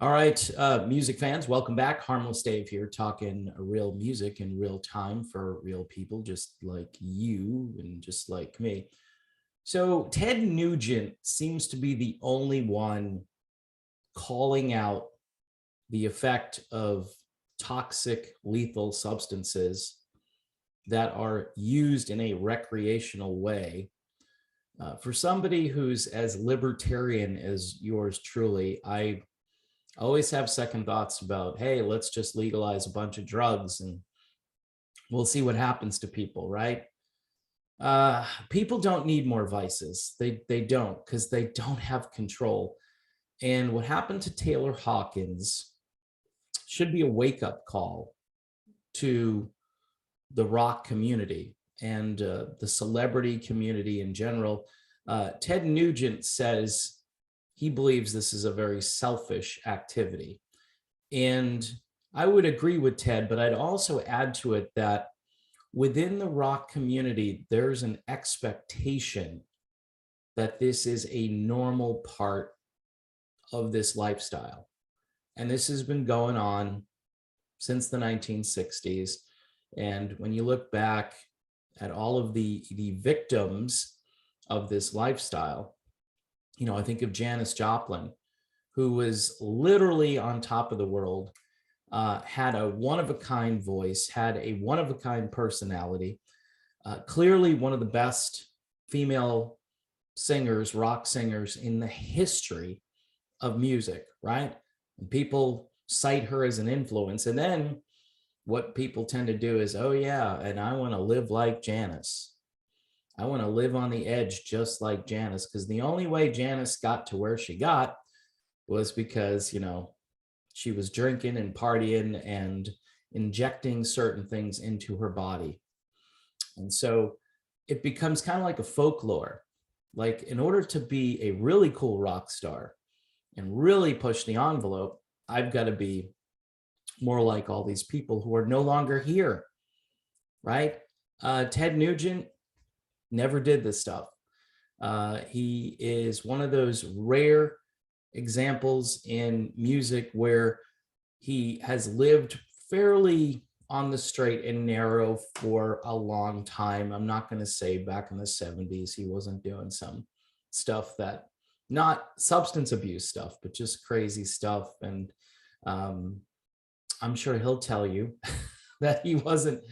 All right, music fans, welcome back. Harmless Dave here, talking real music in real time for real people just like you and just like me. So, Ted Nugent seems to be the only one calling out the effect of toxic, lethal substances that are used in a recreational way. For somebody who's as libertarian as yours truly, I always have second thoughts about, hey, let's just legalize a bunch of drugs and we'll see what happens to people, right? People don't need more vices. They don't, because they don't have control. And what happened to Taylor Hawkins should be a wake-up call to the rock community and the celebrity community in general. Ted Nugent says he believes this is a very selfish activity. And I would agree with Ted, but I'd also add to it that within the rock community, there's an expectation that this is a normal part of this lifestyle. And this has been going on since the 1960s. And when you look back at all of the victims of this lifestyle, I think of Janis Joplin, who was literally on top of the world, had a one-of-a-kind voice, had a one-of-a-kind personality, clearly one of the best female singers, rock singers in the history of music, right? And people cite her as an influence. And then what people tend to do is, oh yeah, and I want to live like Janis. I want to live on the edge just like Janis, because the only way Janis got to where she got was because, she was drinking and partying and injecting certain things into her body. And so it becomes kind of like a folklore. Like, in order to be a really cool rock star and really push the envelope, I've got to be more like all these people who are no longer here, right? Ted Nugent never did this stuff. He is one of those rare examples in music where he has lived fairly on the straight and narrow for a long time. I'm not going to say back in the 70s he wasn't doing some stuff that, not substance abuse stuff, but just crazy stuff. And I'm sure he'll tell you that he wasn't,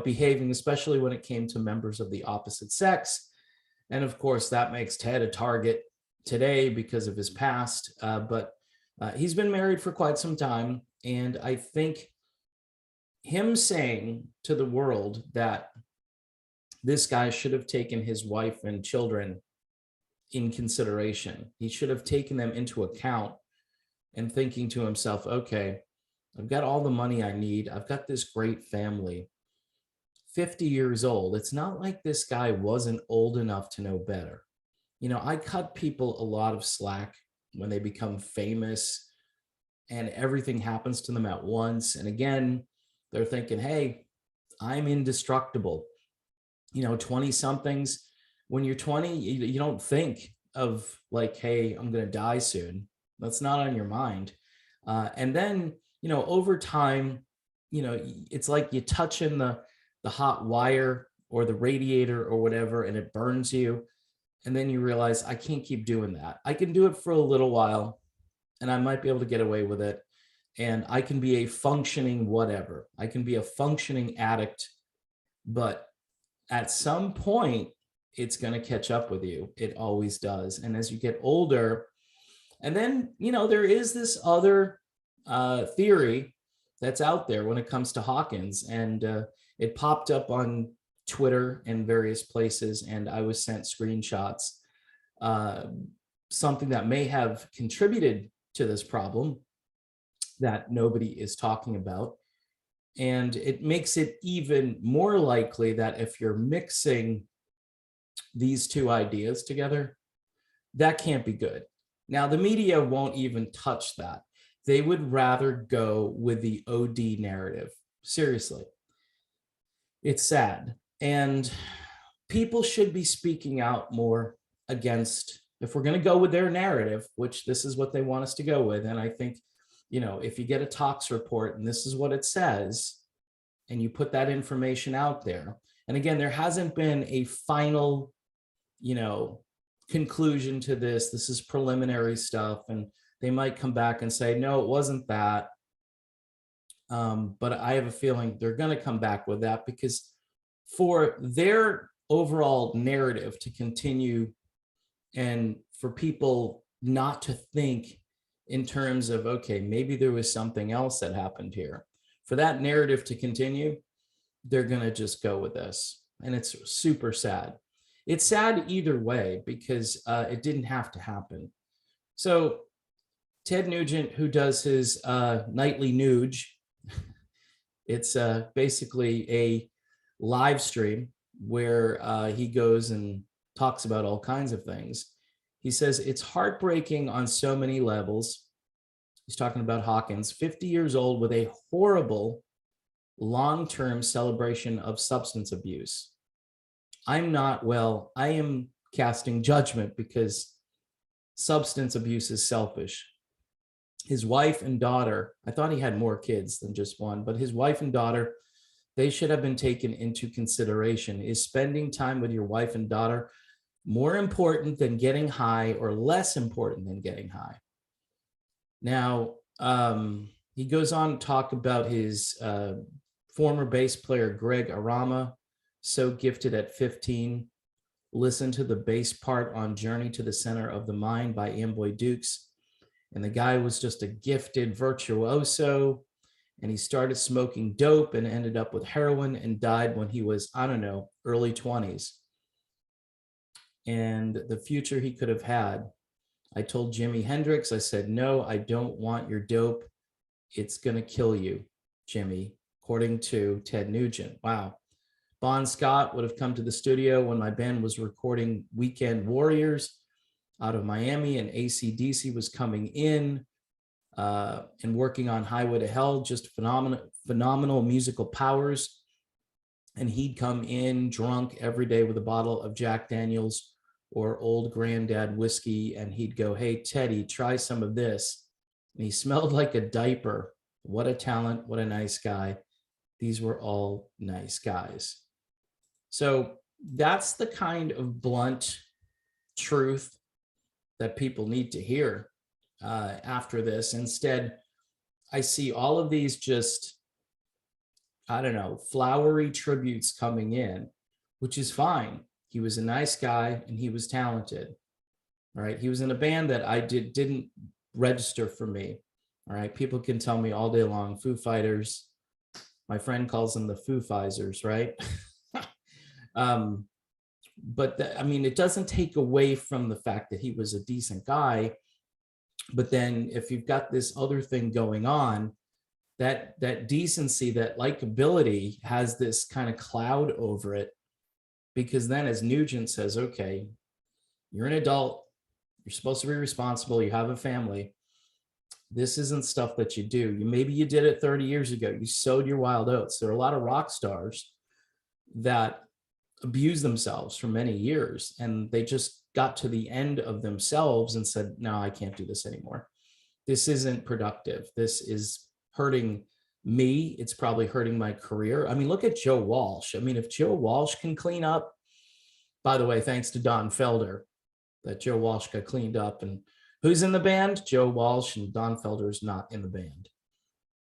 behaving, especially when it came to members of the opposite sex. And of course, that makes Ted a target today because of his past. But he's been married for quite some time. And I think him saying to the world that this guy should have taken his wife and children in consideration, he should have taken them into account and thinking to himself, okay, I've got all the money I need. I've got this great family. 50 years old. It's not like this guy wasn't old enough to know better. I cut people a lot of slack when they become famous and everything happens to them at once. And again, they're thinking, hey, I'm indestructible. 20 somethings, when you're 20, you don't think of like, hey, I'm going to die soon. That's not on your mind. And then, over time, it's like you touch in the hot wire or the radiator or whatever, and it burns you. And then you realize, I can't keep doing that. I can do it for a little while and I might be able to get away with it. And I can be a functioning whatever. I can be a functioning addict, but at some point it's going to catch up with you. It always does. And as you get older, and then, there is this other theory that's out there when it comes to Hawkins, and it popped up on Twitter and various places, and I was sent screenshots, something that may have contributed to this problem that nobody is talking about. And it makes it even more likely that if you're mixing these two ideas together, that can't be good. Now, the media won't even touch that. They would rather go with the OD narrative. Seriously. It's sad. And people should be speaking out more against, if we're going to go with their narrative, which this is what they want us to go with. And I think if you get a tox report and this is what it says, and you put that information out there, and again, there hasn't been a final, conclusion to this. This is preliminary stuff, and they might come back and say, no, it wasn't that. But I have a feeling they're going to come back with that, because for their overall narrative to continue and for people not to think in terms of, okay, maybe there was something else that happened here, for that narrative to continue, they're going to just go with this. And it's super sad. It's sad either way, because it didn't have to happen. So Ted Nugent, who does his nightly Nuge, it's basically a live stream where he goes and talks about all kinds of things. He says it's heartbreaking on so many levels. He's talking about Hawkins, 50 years old with a horrible long-term celebration of substance abuse. I am casting judgment because substance abuse is selfish. His wife and daughter, I thought he had more kids than just one, but his wife and daughter, they should have been taken into consideration. Is spending time with your wife and daughter more important than getting high, or less important than getting high? Now, he goes on to talk about his former bass player, Greg Arama, so gifted at 15. Listen to the bass part on Journey to the Center of the Mind by Amboy Dukes. And the guy was just a gifted virtuoso. And he started smoking dope and ended up with heroin and died when he was, I don't know, early 20s. And the future he could have had. I told Jimi Hendrix, I said, no, I don't want your dope. It's going to kill you, Jimmy, according to Ted Nugent. Wow. Bon Scott would have come to the studio when my band was recording Weekend Warriors out of Miami, and AC/DC was coming in and working on Highway to Hell, just phenomenal musical powers. And he'd come in drunk every day with a bottle of Jack Daniels or Old Granddad whiskey, and he'd go, hey, Teddy, try some of this. And he smelled like a diaper. What a talent, what a nice guy. These were all nice guys. So that's the kind of blunt truth that people need to hear after this. Instead, I see all of these just, I don't know, flowery tributes coming in, which is fine. He was a nice guy and he was talented. All right. He was in a band that I didn't register for me. All right. People can tell me all day long, Foo Fighters. My friend calls them the Foo Fighters, right? But it doesn't take away from the fact that he was a decent guy. But then if you've got this other thing going on, that decency, that likability has this kind of cloud over it, because then, as Nugent says, okay, you're an adult, you're supposed to be responsible, you have a family. This isn't stuff that you do. Maybe you did it 30 years ago. You sowed your wild oats. There are a lot of rock stars that abused themselves for many years, and they just got to the end of themselves and said, no, I can't do this anymore. This isn't productive. This is hurting me. It's probably hurting my career. Look at Joe Walsh. If Joe Walsh can clean up, by the way, thanks to Don Felder, that Joe Walsh got cleaned up. And who's in the band? Joe Walsh, and Don Felder's not in the band.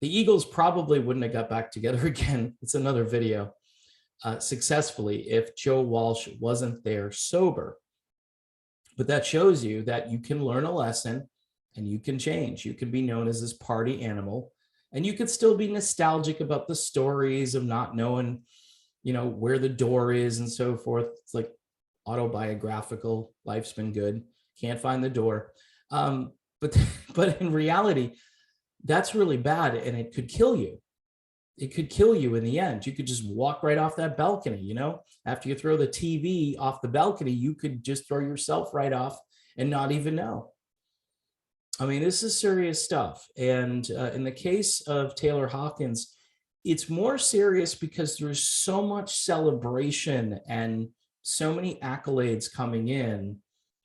The Eagles probably wouldn't have got back together again. It's another video. Successfully if Joe Walsh wasn't there sober. But that shows you that you can learn a lesson and you can change. You can be known as this party animal, and you could still be nostalgic about the stories of not knowing, where the door is and so forth. It's like autobiographical. Life's been good. Can't find the door. But in reality, that's really bad, and it could kill you. It could kill you in the end. You could just walk right off that balcony, after you throw the TV off the balcony, you could just throw yourself right off and not even know. This is serious stuff. And in the case of Taylor Hawkins, it's more serious because there's so much celebration and so many accolades coming in,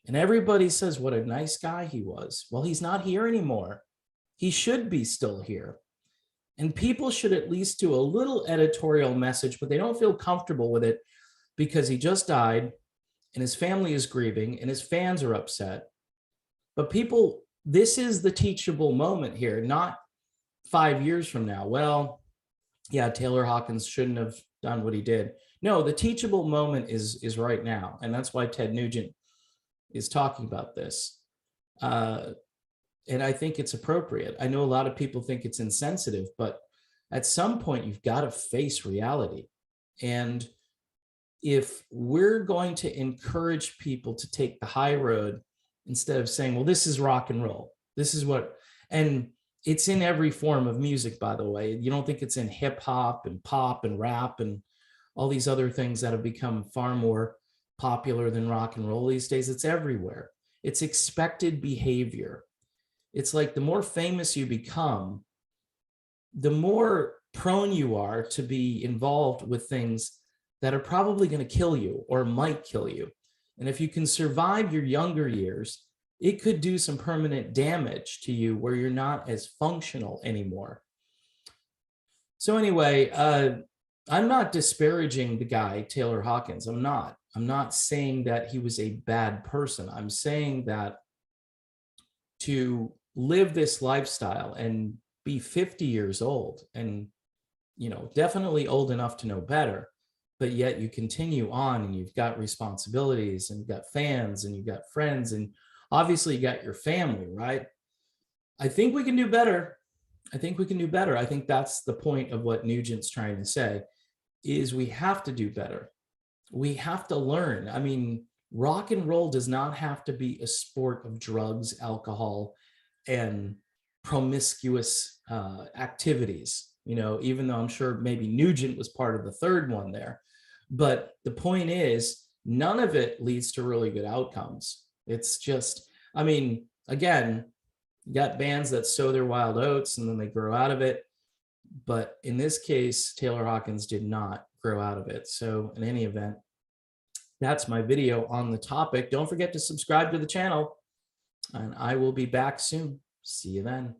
and everybody says what a nice guy he was. Well, he's not here anymore. he should be still here. And people should at least do a little editorial message, but they don't feel comfortable with it because he just died and his family is grieving and his fans are upset. But people, this is the teachable moment here, not 5 years from now. Well, yeah, Taylor Hawkins shouldn't have done what he did. No, the teachable moment is right now. And that's why Ted Nugent is talking about this. And I think it's appropriate. I know a lot of people think it's insensitive, but at some point you've got to face reality. And if we're going to encourage people to take the high road instead of saying, well, this is rock and roll, this is what, and it's in every form of music, by the way. You don't think it's in hip hop and pop and rap and all these other things that have become far more popular than rock and roll these days. It's everywhere. It's expected behavior. It's like the more famous you become, the more prone you are to be involved with things that are probably going to kill you or might kill you. And if you can survive your younger years, it could do some permanent damage to you where you're not as functional anymore. So anyway, I'm not disparaging the guy, Taylor Hawkins. I'm not saying that he was a bad person. I'm saying that to live this lifestyle and be 50 years old and, you know, definitely old enough to know better, but yet you continue on and you've got responsibilities and you've got fans and you've got friends and obviously you got your family, right? I think we can do better. I think we can do better. I think that's the point of what Nugent's trying to say, is we have to do better. We have to learn. I mean, rock and roll does not have to be a sport of drugs, alcohol, and promiscuous activities, you know, even though I'm sure maybe Nugent was part of the third one there. But the point is, none of it leads to really good outcomes. It's just, I mean, again, you got bands that sow their wild oats and then they grow out of it. But in this case, Taylor Hawkins did not grow out of it. So in any event, that's my video on the topic. Don't forget to subscribe to the channel, and I will be back soon. See you then.